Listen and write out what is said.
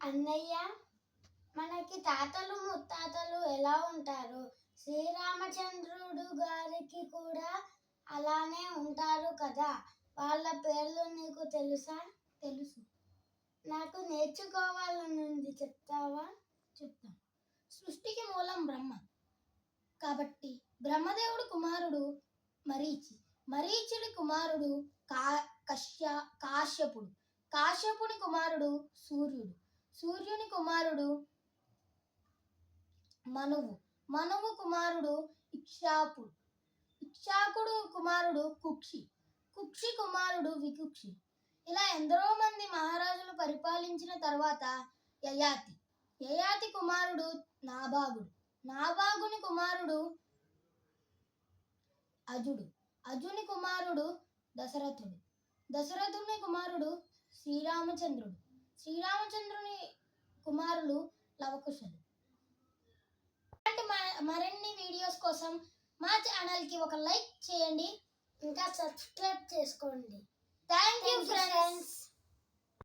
అన్నయ్య, మనకి తాతలు ముత్తాతలు ఎలా ఉంటారు, శ్రీరామచంద్రుడు గారికి కూడా అలానే ఉంటారు కదా. వాళ్ళ పేర్లు నీకు తెలుసా? తెలుసు. నాకు నేర్చుకోవాలనుంది, చెప్తావా? చెప్తాను. సృష్టికి మూలం బ్రహ్మ కాబట్టి బ్రహ్మదేవుడు కుమారుడు మరీచి, మరీచుడి కుమారుడు కాశ్యపుడు, కాశ్యపుని కుమారుడు సూర్యుడు, సూర్యుని కుమారుడు మనువు, మనువు కుమారుడు ఇక్షాకుడు, ఇక్షాకుడు కుమారుడు కుక్షి, కుక్షి కుమారుడు వికుక్షి. ఇలా ఎందరో మంది మహారాజులు పరిపాలించిన తర్వాత యయాతి, యయాతి కుమారుడు నాభాగుడు, నాభాగుని కుమారుడు అజుడు, అజుని కుమారుడు దశరథుడు, దశరథుని కుమారుడు శ్రీరామచంద్రుడు, శ్రీరామచంద్రుని కుమారులు లవకుశులు. ఇలాంటి మరిన్ని వీడియోస్ కోసం మా ఛానల్కి ఒక లైక్ చేయండి, ఇంకా సబ్స్క్రైబ్ చేసుకోండి. Thank you friends.